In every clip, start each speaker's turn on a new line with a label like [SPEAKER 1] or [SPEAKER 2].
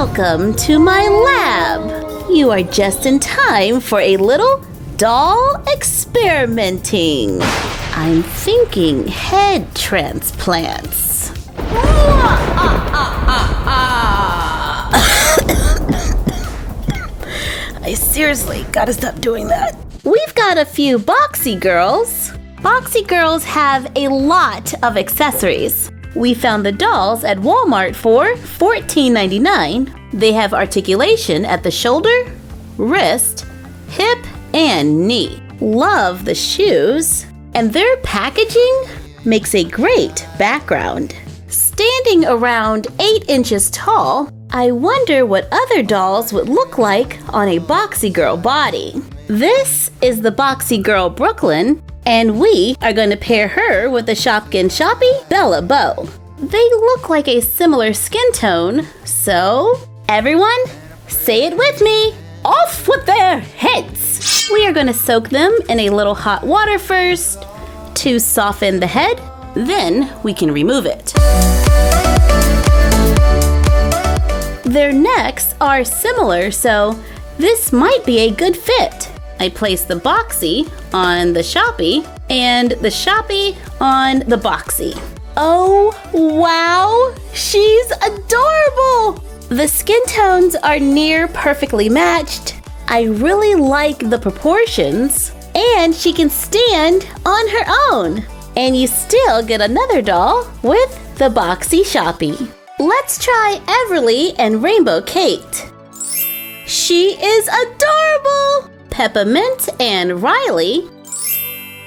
[SPEAKER 1] Welcome to my lab. You are just in time for a little doll experimenting. I'm thinking head transplants. I seriously gotta stop doing that. We've got a few Boxy Girls. Boxy Girls have a lot of accessories. We found the dolls at Walmart for $14.99. They have articulation at the shoulder, wrist, hip, and knee. Love the shoes, and their packaging makes a great background. Standing around 8 inches tall, I wonder what other dolls would look like on a Boxy Girl body. This is the Boxy Girl Brooklyn, and we are going to pair her with the Shopkins Shoppie Bella Bow. They look like a similar skin tone, so everyone, say it with me. Off with their heads! We are going to soak them in a little hot water first to soften the head, then we can remove it. Their necks are similar, so this might be a good fit. I place the Boxy on the Shoppie and the Shoppie on the Boxy. Oh, wow! She's adorable! The skin tones are near perfectly matched. I really like the proportions, and she can stand on her own. And you still get another doll with the Boxy Shoppie. Let's try Everly and Rainbow Kate. She is adorable! Peppermint and Riley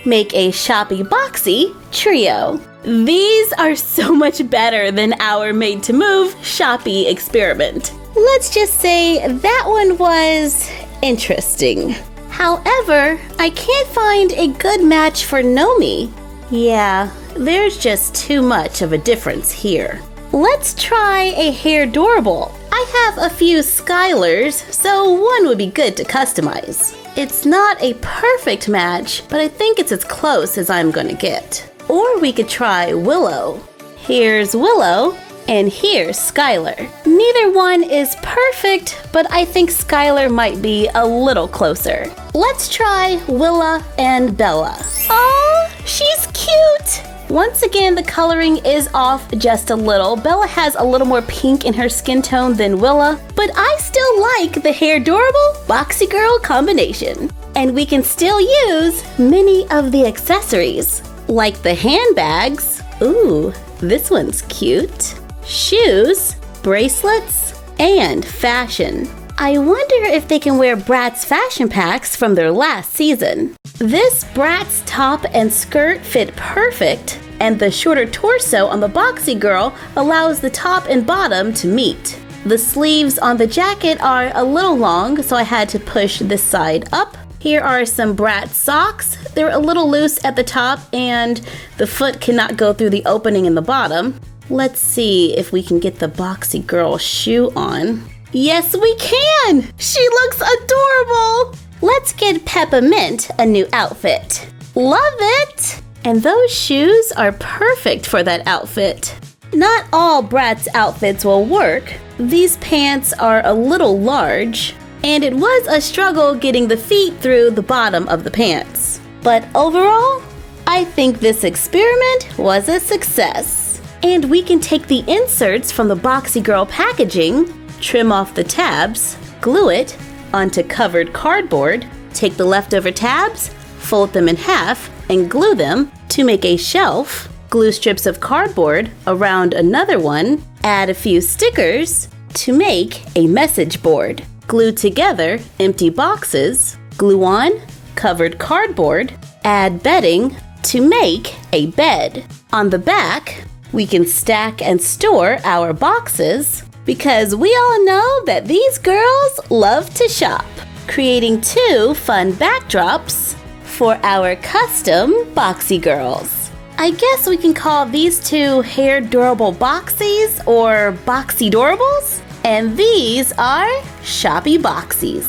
[SPEAKER 1] make a Shoppie Boxy trio. These are so much better than our made-to-move Shoppie experiment. Let's just say that one was interesting. However, I can't find a good match for Nomi. Yeah, there's just too much of a difference here. Let's try a hair Doorable. I have a few Skylers, so one would be good to customize. It's not a perfect match, but I think it's as close as I'm gonna get. Or we could try Willow. Here's Willow, and here's Skylar. Neither one is perfect, but I think Skylar might be a little closer. Let's try Willa and Bella. Oh, she's cute! Once again, the coloring is off just a little. Bella has a little more pink in her skin tone than Willa, but I still like the hair Doorable Boxy Girl combination. And we can still use many of the accessories, like the handbags. Ooh, this one's cute. Shoes, bracelets, and fashion. I wonder if they can wear Bratz fashion packs from their last season. This Bratz top and skirt fit perfect, and the shorter torso on the Boxy Girl allows the top and bottom to meet. The sleeves on the jacket are a little long, so I had to push this side up. Here are some Bratz socks. They're a little loose at the top, and the foot cannot go through the opening in the bottom. Let's see if we can get the Boxy Girl shoe on. Yes, we can! She looks adorable! Let's get Peppermint a new outfit. Love it! And those shoes are perfect for that outfit. Not all Bratz outfits will work. These pants are a little large, and it was a struggle getting the feet through the bottom of the pants. But overall, I think this experiment was a success. And we can take the inserts from the Boxy Girl packaging, trim off the tabs, glue it onto covered cardboard, take the leftover tabs, fold them in half, and glue them to make a shelf, glue strips of cardboard around another one, add a few stickers to make a message board, glue together empty boxes, glue on covered cardboard, add bedding to make a bed. On the back, we can stack and store our boxes, because we all know that these girls love to shop. Creating 2 fun backdrops for our custom Boxy Girls. I guess we can call these 2 hair Doorable Boxies or Boxy Doorables. And these are Shoppie Boxies.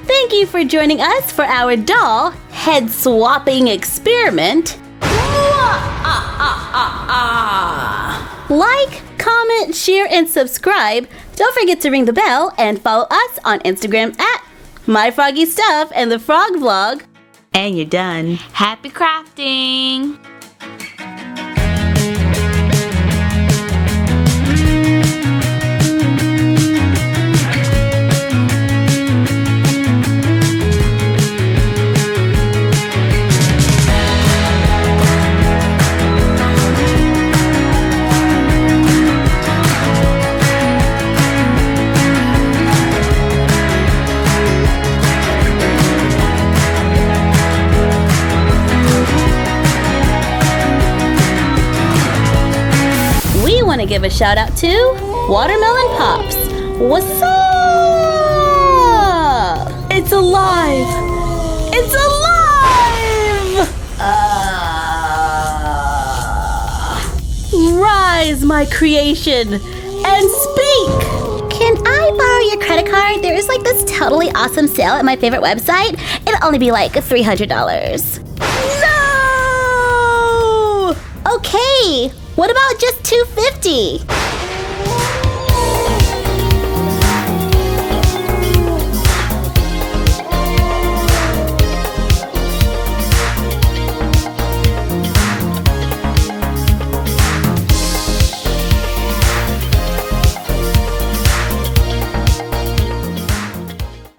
[SPEAKER 1] Thank you for joining us for our doll head swapping experiment. Like, comment, share, and subscribe Don't forget to ring the bell and follow us on Instagram at MyFroggyStuff and the Frog Vlog.
[SPEAKER 2] And you're done.
[SPEAKER 3] Happy crafting!
[SPEAKER 1] Want to give a shout out to Watermelon Pops. What's up? It's alive! It's alive! Rise, my creation, and speak! Can I borrow your credit card? There is like this totally awesome sale at my favorite website. It'll only be like $300. No! Okay. What about just $250?